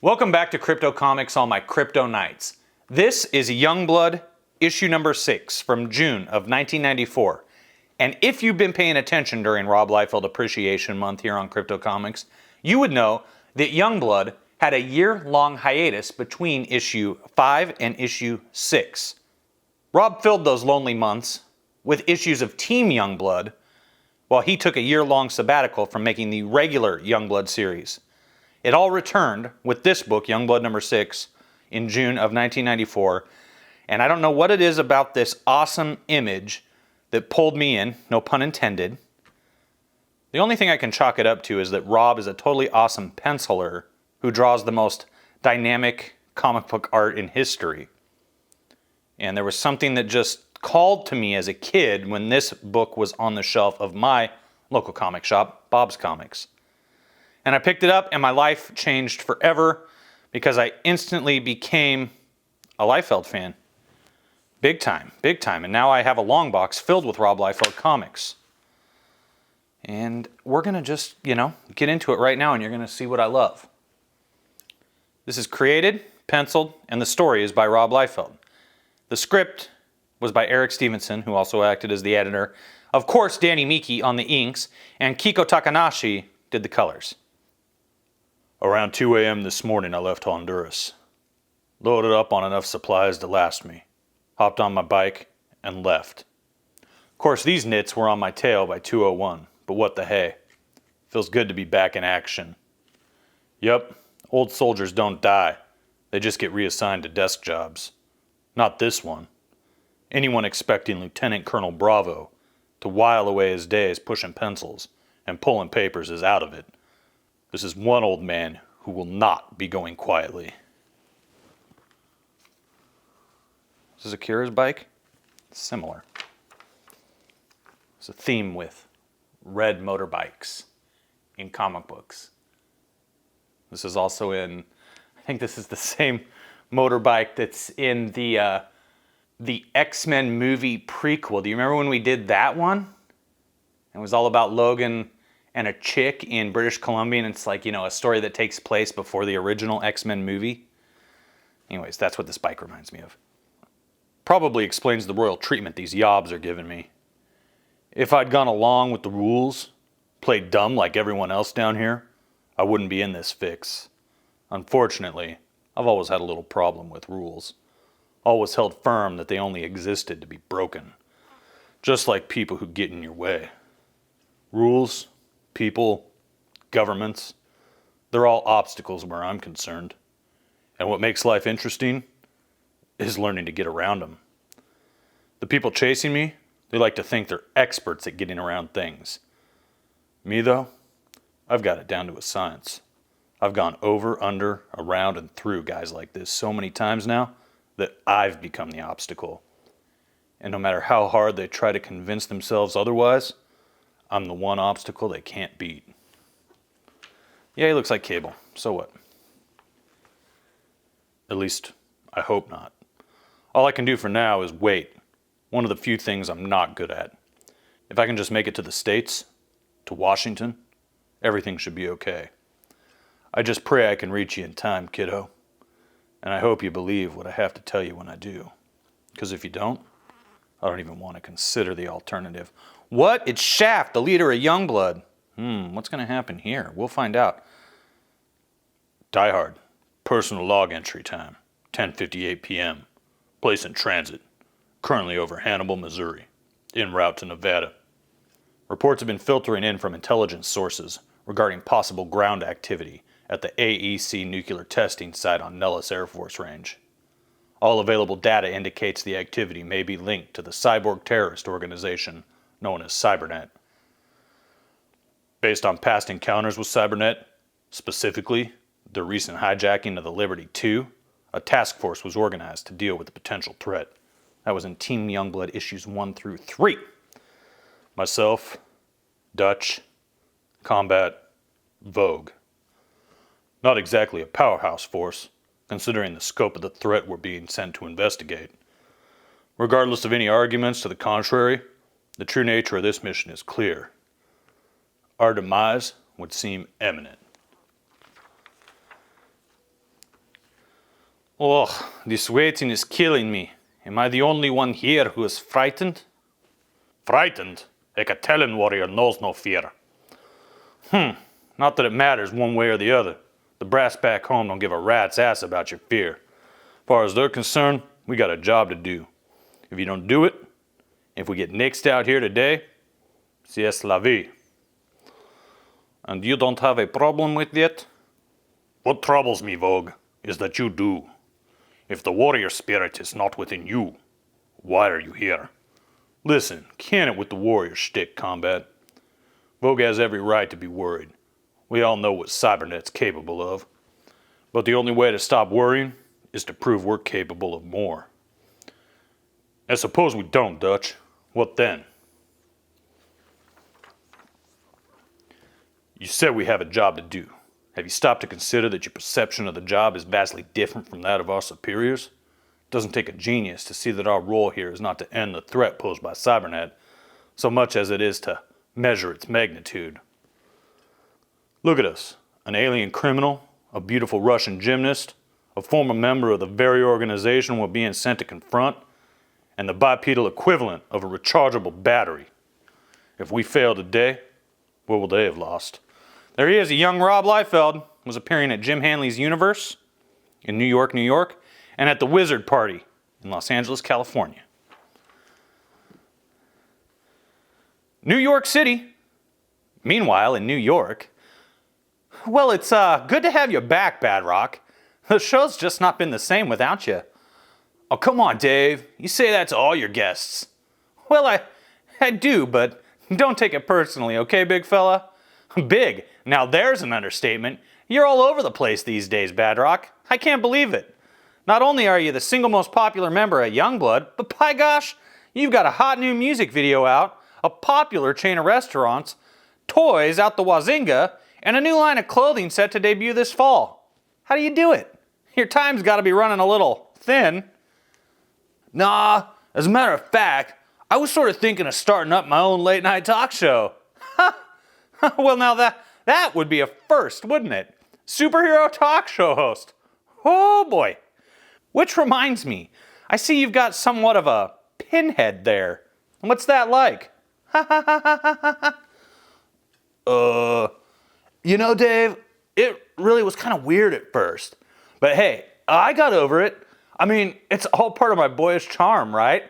Welcome back to Crypto Comics, all my crypto knights. This is Youngblood, issue number 6 from June of 1994. And if you've been paying attention during Rob Liefeld Appreciation Month here on Crypto Comics, you would know that Youngblood had a year-long hiatus between issue 5 and issue 6. Rob filled those lonely months with issues of Team Youngblood, while he took a year-long sabbatical from making the regular Youngblood series. It all returned with this book, Youngblood number 6, in June of 1994. And I don't know what it is about this awesome image that pulled me in, no pun intended. The only thing I can chalk it up to is that Rob is a totally awesome penciler who draws the most dynamic comic book art in history. And there was something that just called to me as a kid when this book was on the shelf of my local comic shop, Bob's Comics. And I picked it up and my life changed forever because I instantly became a Liefeld fan. Big time, big time. And now I have a long box filled with Rob Liefeld comics. And we're going to just, get into it right now and you're going to see what I love. This is created, penciled, and the story is by Rob Liefeld. The script was by Eric Stevenson, who also acted as the editor. Of course, Danny Miki on the inks, and Kiko Takanashi did the colors. Around 2 a.m. this morning, I left Honduras. Loaded up on enough supplies to last me. Hopped on my bike and left. Of course, these nits were on my tail by 2:01, but what the hey. Feels good to be back in action. Yep, old soldiers don't die. They just get reassigned to desk jobs. Not this one. Anyone expecting Lieutenant Colonel Bravo to while away his days pushing pencils and pulling papers is out of it. This is one old man who will not be going quietly. This is Akira's bike? Similar. It's a theme with red motorbikes in comic books. This is also in, I think this is the same motorbike that's in the X-Men movie prequel. Do you remember when we did that one? It was all about Logan and a chick in British Columbia, and it's like, a story that takes place before the original X-Men movie. Anyways, that's what this bike reminds me of. Probably explains the royal treatment these yobs are giving me. If I'd gone along with the rules, played dumb like everyone else down here, I wouldn't be in this fix. Unfortunately, I've always had a little problem with rules. Always held firm that they only existed to be broken. Just like people who get in your way. Rules, people, governments, they're all obstacles where I'm concerned. And what makes life interesting is learning to get around them. The people chasing me, they like to think they're experts at getting around things. Me though, I've got it down to a science. I've gone over, under, around, and through guys like this so many times now that I've become the obstacle. And no matter how hard they try to convince themselves otherwise, I'm the one obstacle they can't beat. Yeah, he looks like Cable. So what? At least, I hope not. All I can do for now is wait. One of the few things I'm not good at. If I can just make it to the States, to Washington, everything should be okay. I just pray I can reach you in time, kiddo. And I hope you believe what I have to tell you when I do. Because if you don't, I don't even want to consider the alternative. What? It's Shaft, the leader of Youngblood. What's going to happen here? We'll find out. Diehard, personal log entry time, 10:58 p.m. Place in transit, currently over Hannibal, Missouri, en route to Nevada. Reports have been filtering in from intelligence sources regarding possible ground activity at the AEC nuclear testing site on Nellis Air Force Range. All available data indicates the activity may be linked to the cyborg terrorist organization known as Cybernet. Based on past encounters with Cybernet, specifically the recent hijacking of the Liberty II, a task force was organized to deal with the potential threat. That was in Team Youngblood issues 1 through 3. Myself, Dutch, Combat, Vogue. Not exactly a powerhouse force, considering the scope of the threat we're being sent to investigate. Regardless of any arguments to the contrary, the true nature of this mission is clear. Our demise would seem imminent. Oh, this waiting is killing me. Am I the only one here who is frightened? Frightened? A Catalan warrior knows no fear. Not that it matters one way or the other. The brass back home don't give a rat's ass about your fear. As far as they're concerned, we got a job to do. If you don't do it, if we get nixed out here today, c'est la vie. And you don't have a problem with it? What troubles me, Vogue, is that you do. If the warrior spirit is not within you, why are you here? Listen, can it with the warrior shtick, Combat. Vogue has every right to be worried. We all know what Cybernet's capable of. But the only way to stop worrying is to prove we're capable of more. And suppose we don't, Dutch. What then? You said we have a job to do. Have you stopped to consider that your perception of the job is vastly different from that of our superiors? It doesn't take a genius to see that our role here is not to end the threat posed by Cybernet, so much as it is to measure its magnitude. Look at us, an alien criminal, a beautiful Russian gymnast, a former member of the very organization we're being sent to confront, and the bipedal equivalent of a rechargeable battery. If we fail today, what will they have lost? There he is, a young Rob Liefeld, was appearing at Jim Hanley's Universe in New York, New York, and at the Wizard Party in Los Angeles, California. New York City. Meanwhile, in New York, well, it's good to have you back, Badrock. The show's just not been the same without you. Oh, come on, Dave. You say that to all your guests. Well, I do, but don't take it personally, okay, big fella? Big. Now there's an understatement. You're all over the place these days, Badrock. I can't believe it. Not only are you the single most popular member at Youngblood, but by gosh, you've got a hot new music video out, a popular chain of restaurants, toys out the wazinga, and a new line of clothing set to debut this fall. How do you do it? Your time's got to be running a little thin. Nah, as a matter of fact, I was sort of thinking of starting up my own late night talk show. Well, now that would be a first, wouldn't it? Superhero talk show host. Oh boy. Which reminds me, I see you've got somewhat of a pinhead there. What's that like? You know, Dave, it really was kind of weird at first. But hey, I got over it. I mean, it's all part of my boyish charm, right?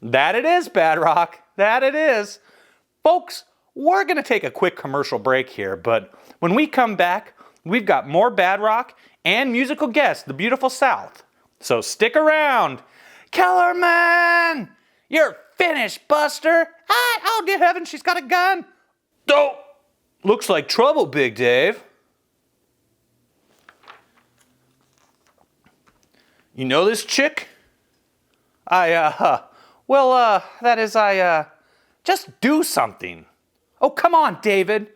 That it is, Badrock. That it is. Folks, we're going to take a quick commercial break here, but when we come back, we've got more Badrock and musical guests, the beautiful South. So stick around. Kellerman! You're finished, Buster! Oh, dear heaven, she's got a gun! Oh! Looks like trouble, Big Dave. You know this chick? Just do something. Oh, come on, David.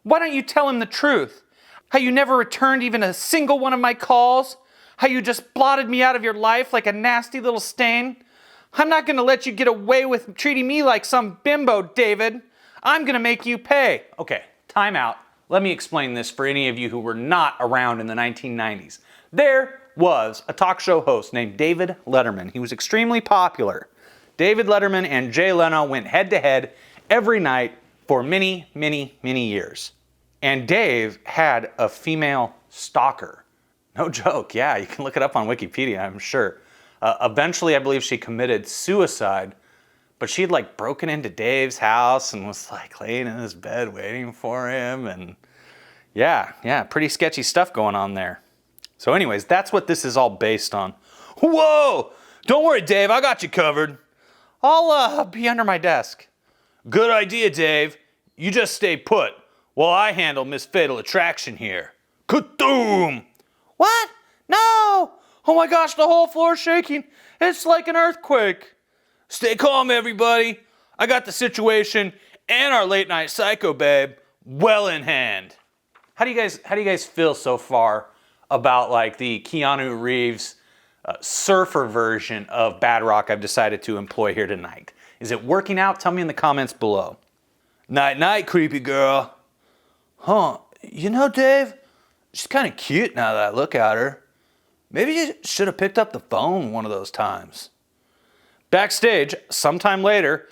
Why don't you tell him the truth? How you never returned even a single one of my calls? How you just blotted me out of your life like a nasty little stain? I'm not going to let you get away with treating me like some bimbo, David. I'm going to make you pay. Okay, time out. Let me explain this for any of you who were not around in the 1990s. There was a talk show host named David Letterman. He was extremely popular. David Letterman and Jay Leno went head-to-head every night for many, many, many years. And Dave had a female stalker. No joke, yeah, you can look it up on Wikipedia, I'm sure. Eventually, I believe she committed suicide, but she'd like broken into Dave's house and was like laying in his bed waiting for him. And yeah, pretty sketchy stuff going on there. So anyways, that's what this is all based on. Whoa! Don't worry, Dave, I got you covered. I'll be under my desk. Good idea, Dave. You just stay put while I handle Miss Fatal Attraction here. Kadoom! What? No! Oh my gosh, the whole floor's shaking. It's like an earthquake. Stay calm, everybody. I got the situation and our late night psycho babe well in hand. How do you guys feel so far about like the Keanu Reeves surfer version of Badrock I've decided to employ here tonight? Is it working out? Tell me in the comments below. Night, night, creepy girl. Huh, you know, Dave, she's kind of cute now that I look at her. Maybe you should have picked up the phone one of those times. Backstage, sometime later,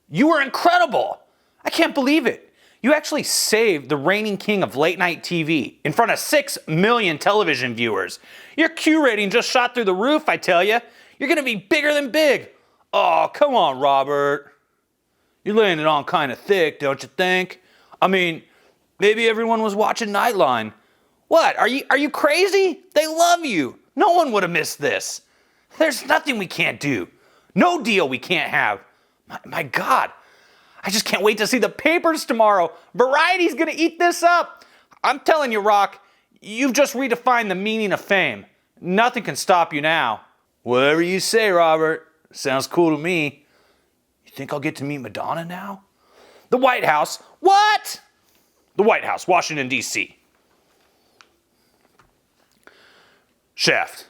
you were incredible. I can't believe it. You actually saved the reigning king of late night TV in front of 6 million television viewers. Your Q rating just shot through the roof, I tell you. You're going to be bigger than big. Oh, come on, Robert. You're laying it on kind of thick, don't you think? I mean, maybe everyone was watching Nightline. What, are you crazy? They love you. No one would have missed this. There's nothing we can't do. No deal we can't have. My God. I just can't wait to see the papers tomorrow. Variety's gonna eat this up. I'm telling you, Rock, you've just redefined the meaning of fame. Nothing can stop you now. Whatever you say, Robert. Sounds cool to me. You think I'll get to meet Madonna now? The White House. What? The White House, Washington, D.C. Shaft,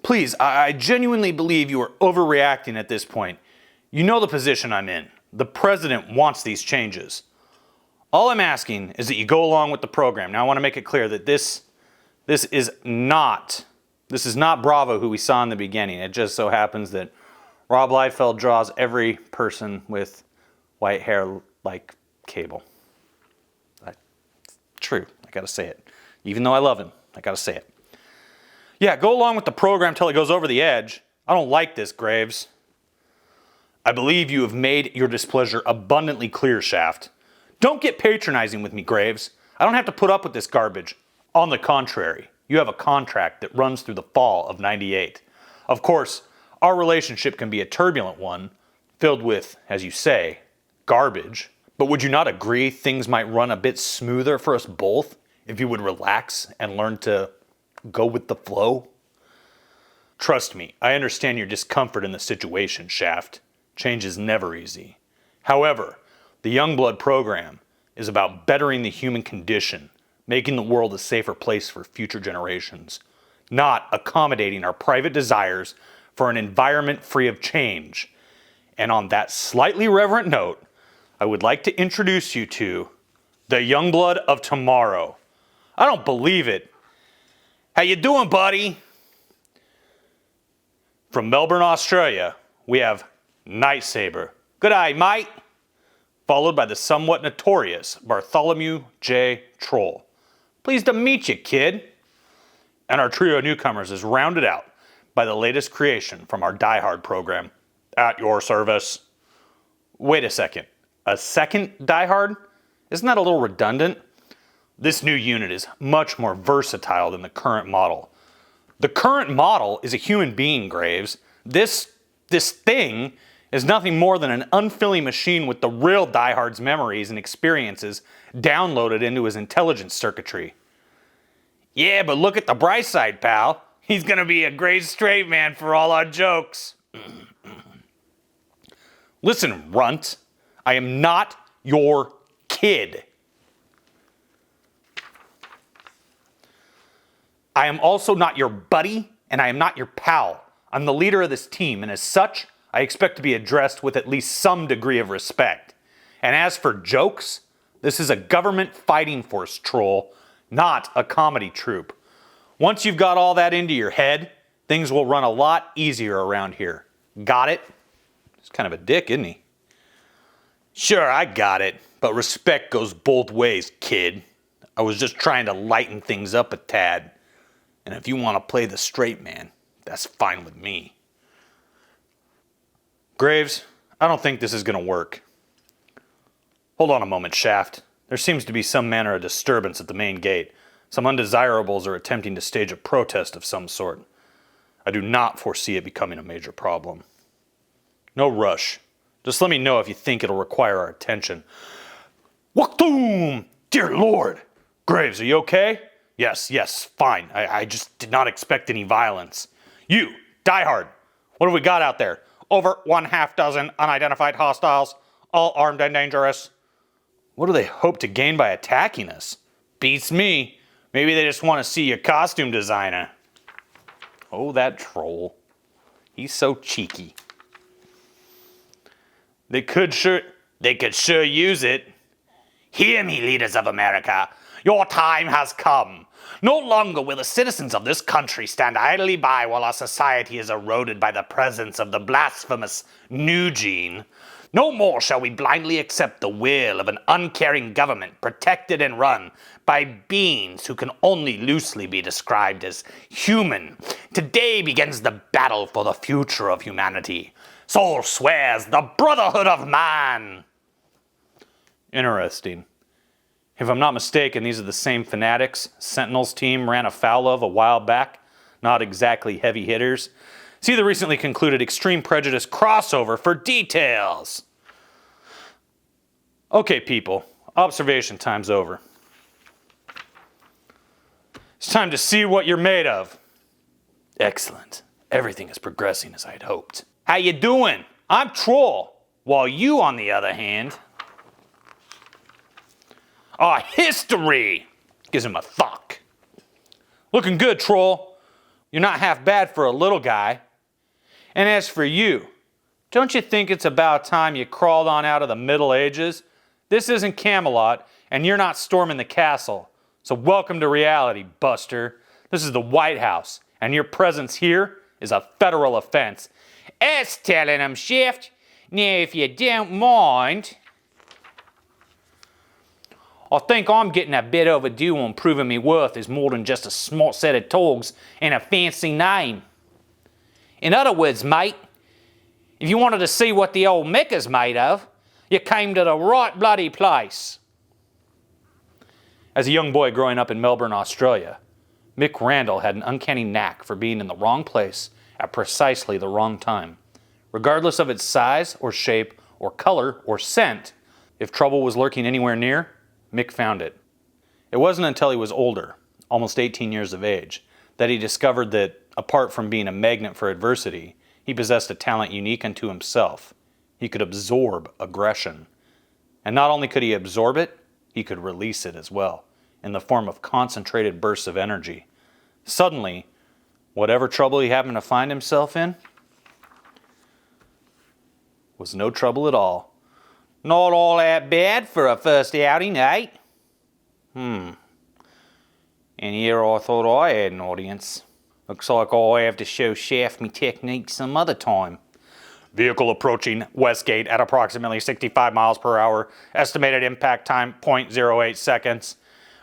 please, I genuinely believe you are overreacting at this point. You know the position I'm in. The president wants these changes. All I'm asking is that you go along with the program. Now I want to make it clear that this is not Bravo who we saw in the beginning. It just so happens that Rob Liefeld draws every person with white hair like Cable. True, I gotta say it. Even though I love him, I gotta say it. Yeah, go along with the program till it goes over the edge. I don't like this, Graves. I believe you have made your displeasure abundantly clear, Shaft. Don't get patronizing with me, Graves. I don't have to put up with this garbage. On the contrary, you have a contract that runs through the fall of '98. Of course, our relationship can be a turbulent one, filled with, as you say, garbage. But would you not agree things might run a bit smoother for us both if you would relax and learn to go with the flow? Trust me, I understand your discomfort in the situation, Shaft. Change is never easy. However, the Youngblood program is about bettering the human condition, making the world a safer place for future generations, not accommodating our private desires for an environment free of change. And on that slightly reverent note, I would like to introduce you to the Youngblood of tomorrow. I don't believe it. How you doing, buddy? From Melbourne, Australia, we have Knightsabre. G'day, mate. Followed by the somewhat notorious Bartholomew J. Troll. Pleased to meet you, kid. And our trio of newcomers is rounded out by the latest creation from our Diehard program. At your service. Wait a second. A second Diehard? Isn't that a little redundant? This new unit is much more versatile than the current model. The current model is a human being, Graves. This thing is nothing more than an unfilling machine with the real Diehard's memories and experiences downloaded into his intelligence circuitry. Yeah, but look at the bright side, pal. He's gonna be a great straight man for all our jokes. Listen, runt. I am not your kid. I am also not your buddy, and I am not your pal. I'm the leader of this team, and as such, I expect to be addressed with at least some degree of respect. And as for jokes, this is a government fighting force, troll, not a comedy troupe. Once you've got all that into your head, things will run a lot easier around here. Got it? He's kind of a dick, isn't he? Sure, I got it, but respect goes both ways, kid. I was just trying to lighten things up a tad. And if you want to play the straight man, that's fine with me. Graves, I don't think this is going to work. Hold on a moment, Shaft. There seems to be some manner of disturbance at the main gate. Some undesirables are attempting to stage a protest of some sort. I do not foresee it becoming a major problem. No rush. Just let me know if you think it'll require our attention. Waktoom! Dear Lord! Graves, are you okay? Yes, fine. I just did not expect any violence. You, Diehard, what have we got out there? Over 1/2 unidentified hostiles, all armed and dangerous. What do they hope to gain by attacking us? Beats me. Maybe they just want to see your costume designer. Oh, that troll. He's so cheeky. They could sure use it. Hear me, leaders of America. Your time has come. No longer will the citizens of this country stand idly by while our society is eroded by the presence of the blasphemous new gene. No more shall we blindly accept the will of an uncaring government protected and run by beings who can only loosely be described as human. Today begins the battle for the future of humanity. Sol swears the brotherhood of man. Interesting. If I'm not mistaken, these are the same fanatics Sentinel's team ran afoul of a while back. Not exactly heavy hitters. See the recently concluded Extreme Prejudice crossover for details. Okay, people. Observation time's over. It's time to see what you're made of. Excellent. Everything is progressing as I had hoped. How you doing? I'm Troll. While you, on the other hand... history! Gives him a thock. Looking good, Troll. You're not half bad for a little guy. And as for you, don't you think it's about time you crawled on out of the Middle Ages? This isn't Camelot, and you're not storming the castle. So welcome to reality, Buster. This is the White House, and your presence here is a federal offense. It's telling him, Shift. Now, if you don't mind... I think I'm getting a bit overdue on proving me worth as more than just a smart set of togs and a fancy name. In other words, mate, if you wanted to see what the old Mecca's made of, you came to the right bloody place. As a young boy growing up in Melbourne, Australia, Mick Randall had an uncanny knack for being in the wrong place at precisely the wrong time. Regardless of its size or shape or color or scent, if trouble was lurking anywhere near, Mick found it. It wasn't until he was older, almost 18 years of age, that he discovered that, apart from being a magnet for adversity, he possessed a talent unique unto himself. He could absorb aggression. And not only could he absorb it, he could release it as well, in the form of concentrated bursts of energy. Suddenly, whatever trouble he happened to find himself in was no trouble at all. Not all that bad for a first outing, eh? And here I thought I had an audience. Looks like I'll have to show Shaft me technique some other time. Vehicle approaching Westgate at approximately 65 miles per hour. Estimated impact time 0.08 seconds.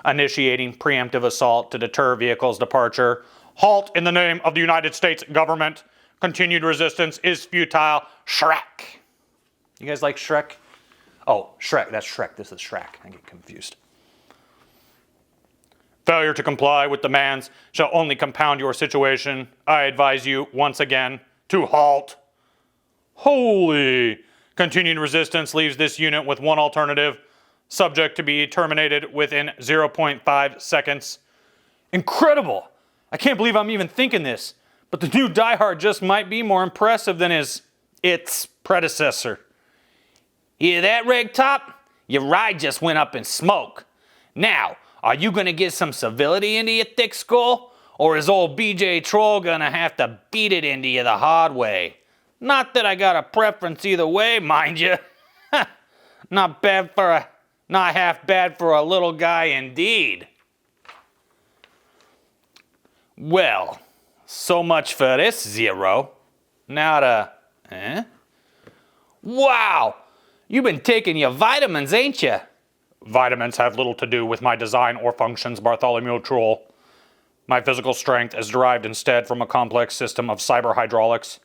Initiating preemptive assault to deter vehicle's departure. Halt in the name of the United States government. Continued resistance is futile. Shrek. You guys like Shrek? Oh, Shrek. That's Shrek. This is Shrek. I get confused. Failure to comply with demands shall only compound your situation. I advise you, once again, to halt. Holy! Continued resistance leaves this unit with one alternative. Subject to be terminated within 0.5 seconds. Incredible! I can't believe I'm even thinking this. But the new Diehard just might be more impressive than its predecessor. Hear that, Ragtop? Your ride just went up in smoke. Now, are you going to get some civility into your thick skull? Or is old BJ Troll going to have to beat it into you the hard way? Not that I got a preference either way, mind you. Not half bad for a little guy indeed. Well, so much for this, Zero. Now to... Wow! You've been taking your vitamins, ain't you? Vitamins have little to do with my design or functions, Bartholomew Troll. My physical strength is derived instead from a complex system of cyber hydraulics.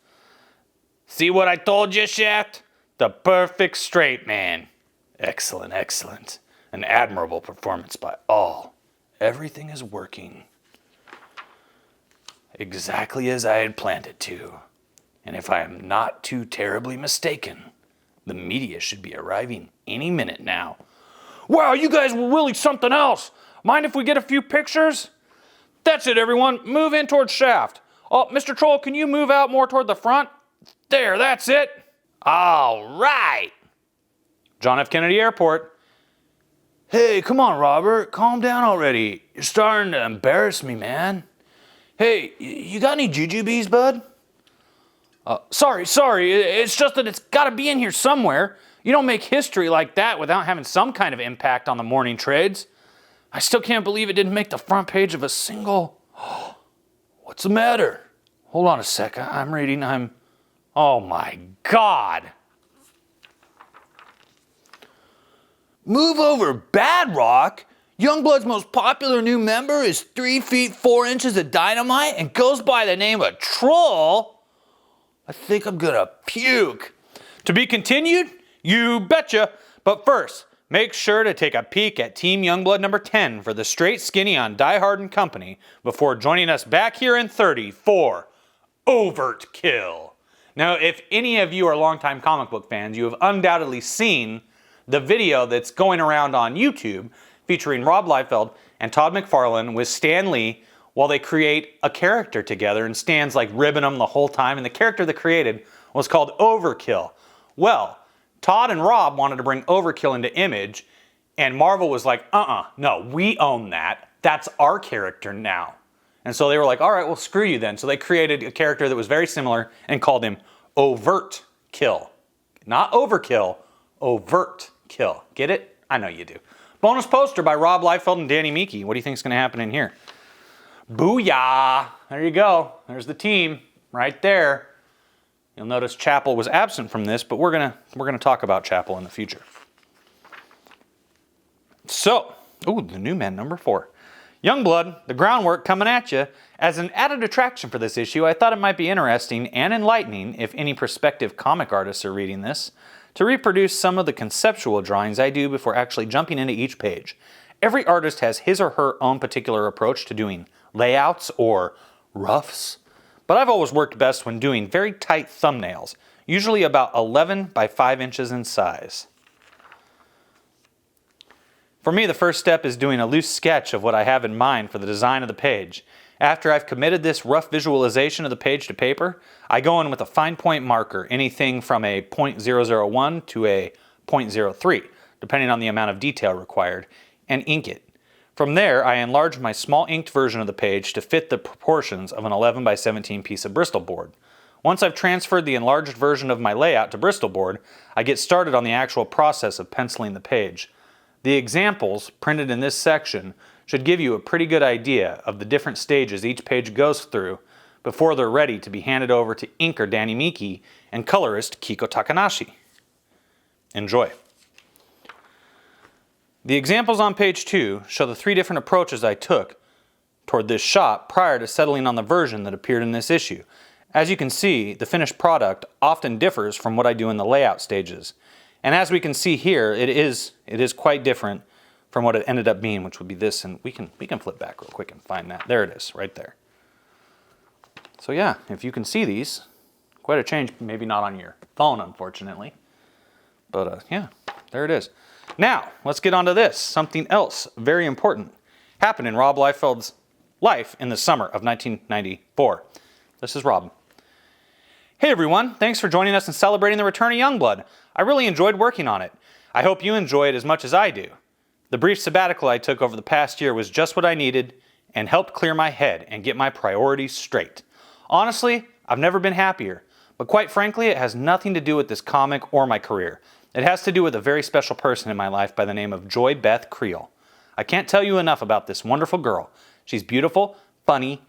See what I told you, Shaft? The perfect straight man. Excellent, excellent. An admirable performance by all. Everything is working exactly as I had planned it to. And if I am not too terribly mistaken, the media should be arriving any minute now. Wow, you guys were really something else. Mind if we get a few pictures? That's it, everyone. Move in towards Shaft. Oh, Mr. Troll, can you move out more toward the front? There, that's it. All right. John F. Kennedy Airport. Hey, come on, Robert. Calm down already. You're starting to embarrass me, man. Hey, you got any jujubes, bud? Sorry. It's just that it's got to be in here somewhere. You don't make history like that without having some kind of impact on the morning trades. I still can't believe it didn't make the front page of a single... What's the matter? Hold on a sec. I'm reading. Oh my God. Move over, Badrock. Youngblood's most popular new member is 3 feet 4 inches of dynamite and goes by the name of Troll. I think I'm gonna puke. To be continued? You betcha. But first, make sure to take a peek at Team Youngblood number 10 for the straight skinny on Diehard and Company before joining us back here in 30 for Overkill. Now, if any of you are longtime comic book fans, you have undoubtedly seen the video that's going around on YouTube featuring Rob Liefeld and Todd McFarlane with Stan Lee while they create a character together, and Stan's like ribbing them the whole time, and the character they created was called Overkill. Well, Todd and Rob wanted to bring Overkill into Image, and Marvel was like, no, we own that. That's our character now. And so they were like, all right, well, screw you then. So they created a character that was very similar and called him Overt Kill. Not Overkill, Overt Kill. Get it? I know you do. Bonus poster by Rob Liefeld and Danny Meeke. What do you think is going to happen in here? Booyah! There you go. There's the team right there. You'll notice Chapel was absent from this, but we're gonna talk about Chapel in the future. So, the new man number 4. Youngblood, the groundwork coming at you. As an added attraction for this issue, I thought it might be interesting and enlightening, if any prospective comic artists are reading this, to reproduce some of the conceptual drawings I do before actually jumping into each page. Every artist has his or her own particular approach to doing layouts or roughs, but I've always worked best when doing very tight thumbnails, usually about 11 by 5 inches in size. For me, the first step is doing a loose sketch of what I have in mind for the design of the page. After I've committed this rough visualization of the page to paper, I go in with a fine point marker, anything from a .001 to a .03, depending on the amount of detail required, and ink it. From there, I enlarge my small inked version of the page to fit the proportions of an 11 by 17 piece of Bristol board. Once I've transferred the enlarged version of my layout to Bristol board, I get started on the actual process of penciling the page. The examples printed in this section should give you a pretty good idea of the different stages each page goes through before they're ready to be handed over to inker Danny Meeke and colorist Kiko Takanashi. Enjoy. The examples on page 2 show the 3 different approaches I took toward this shot prior to settling on the version that appeared in this issue. As you can see, the finished product often differs from what I do in the layout stages. And as we can see here, it is quite different from what it ended up being, which would be this, and we can flip back real quick and find that. There it is, right there. So yeah, if you can see these, quite a change, maybe not on your phone, unfortunately. But yeah, there it is. Now, let's get on to this. Something else very important happened in Rob Liefeld's life in the summer of 1994. This is Rob. Hey everyone, thanks for joining us and celebrating the return of Youngblood. I really enjoyed working on it. I hope you enjoy it as much as I do. The brief sabbatical I took over the past year was just what I needed and helped clear my head and get my priorities straight. Honestly, I've never been happier, but quite frankly, it has nothing to do with this comic or my career. It has to do with a very special person in my life by the name of Joy Beth Creel. I can't tell you enough about this wonderful girl. She's beautiful, funny,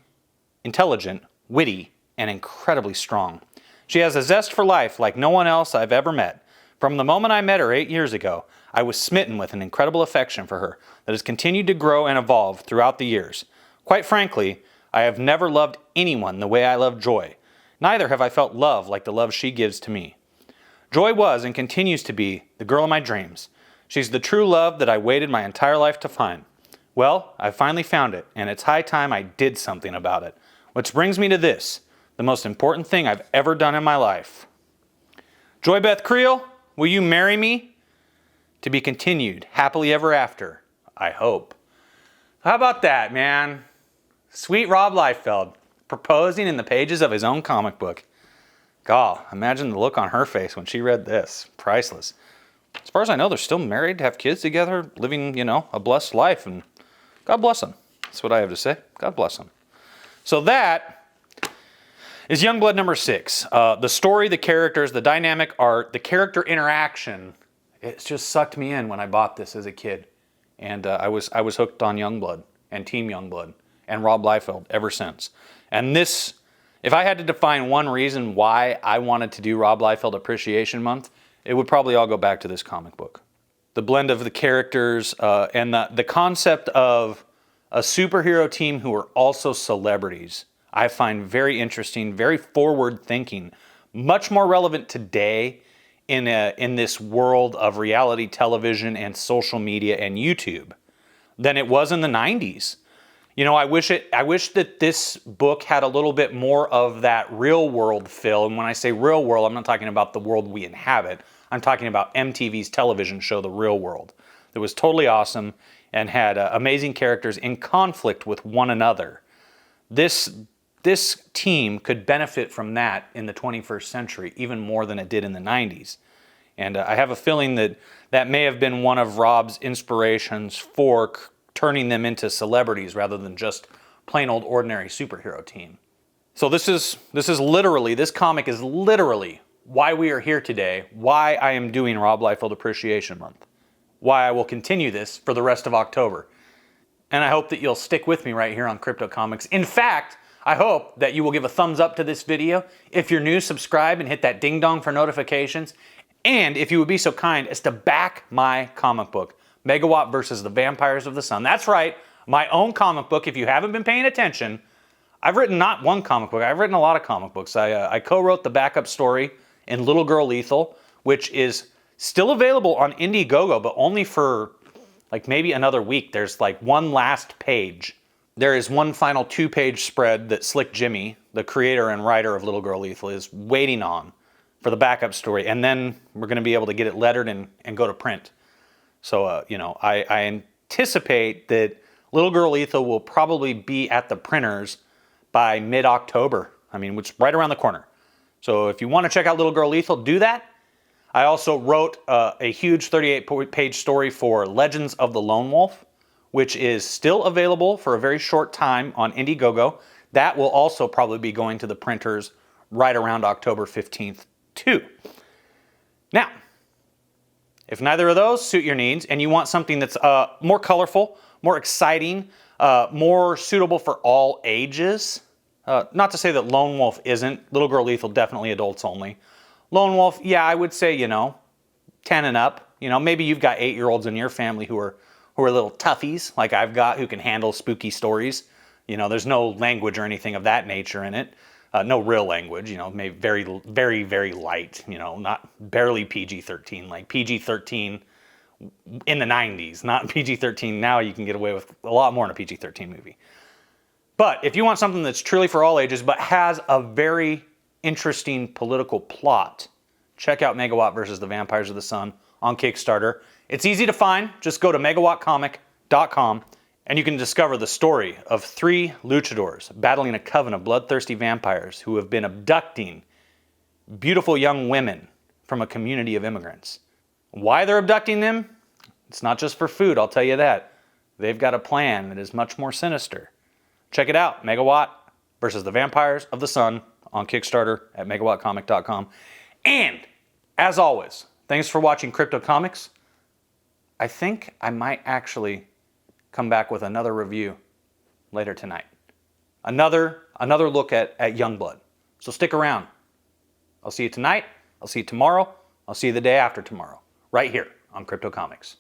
intelligent, witty, and incredibly strong. She has a zest for life like no one else I've ever met. From the moment I met her 8 years ago, I was smitten with an incredible affection for her that has continued to grow and evolve throughout the years. Quite frankly, I have never loved anyone the way I love Joy. Neither have I felt love like the love she gives to me. Joy was and continues to be the girl of my dreams. She's the true love that I waited my entire life to find. Well, I finally found it, and it's high time I did something about it. Which brings me to this, the most important thing I've ever done in my life. Joy Beth Creel, will you marry me? To be continued, happily ever after, I hope. How about that, man? Sweet Rob Liefeld, proposing in the pages of his own comic book. God, imagine the look on her face when she read this. Priceless. As far as I know, they're still married, have kids together, living, a blessed life, and God bless them. That's what I have to say. God bless them. So that is Youngblood number 6. The story, the characters, the dynamic art, the character interaction. It just sucked me in when I bought this as a kid. And I was hooked on Youngblood and Team Youngblood and Rob Liefeld ever since. And this, if I had to define one reason why I wanted to do Rob Liefeld Appreciation Month, it would probably all go back to this comic book. The blend of the characters and the concept of a superhero team who are also celebrities, I find very interesting, very forward-thinking, much more relevant today in this world of reality television and social media and YouTube than it was in the 90s. You know, I wish that this book had a little bit more of that real world feel. And when I say real world, I'm not talking about the world we inhabit. I'm talking about MTV's television show, The Real World. That was totally awesome and had amazing characters in conflict with one another. This team could benefit from that in the 21st century even more than it did in the 90s. And I have a feeling that that may have been one of Rob's inspirations for turning them into celebrities rather than just plain old ordinary superhero team. So this comic is literally why we are here today, why I am doing Rob Liefeld Appreciation Month, why I will continue this for the rest of October. And I hope that you'll stick with me right here on Crypto Comics. In fact, I hope that you will give a thumbs up to this video. If you're new, subscribe and hit that ding dong for notifications. And if you would be so kind as to back my comic book, Megawatt versus the Vampires of the Sun. That's right, my own comic book. If you haven't been paying attention, I've written not one comic book, I've written a lot of comic books. I co-wrote the backup story in Little Girl Lethal, which is still available on Indiegogo, but only for like maybe another week. There's like one last page. There is one final 2-page spread that Slick Jimmy, the creator and writer of Little Girl Lethal, is waiting on for the backup story. And then we're going to be able to get it lettered and go to print. So, you know, I anticipate that Little Girl Lethal will probably be at the printers by mid-October. I mean, it's right around the corner. So if you want to check out Little Girl Lethal, do that. I also wrote a huge 38-page story for Legends of the Lone Wolf, which is still available for a very short time on Indiegogo. That will also probably be going to the printers right around October 15th, too. Now, if neither of those suit your needs and you want something that's more colorful, more exciting, more suitable for all ages, not to say that Lone Wolf isn't. Little Girl Lethal, definitely adults only. Lone Wolf, yeah, I would say, 10 and up. Maybe you've got 8-year-olds in your family who are little toughies like I've got who can handle spooky stories. There's no language or anything of that nature in it. No real language, maybe very, very, very light, not barely PG-13, like PG-13 in the 90s, not PG-13 now. You can get away with a lot more in a PG-13 movie. But if you want something that's truly for all ages but has a very interesting political plot, check out Megawatt versus the Vampires of the Sun on Kickstarter. It's easy to find. Just go to megawattcomic.com and you can discover the story of 3 luchadors battling a coven of bloodthirsty vampires who have been abducting beautiful young women from a community of immigrants. Why they're abducting them? It's not just for food, I'll tell you that. They've got a plan that is much more sinister. Check it out, Megawatt versus the Vampires of the Sun on Kickstarter at megawattcomic.com. And, as always, thanks for watching Crypto Comics. I think I might actually come back with another review later tonight. Another look at Youngblood. So stick around. I'll see you tonight. I'll see you tomorrow. I'll see you the day after tomorrow. Right here on Crypto Comics.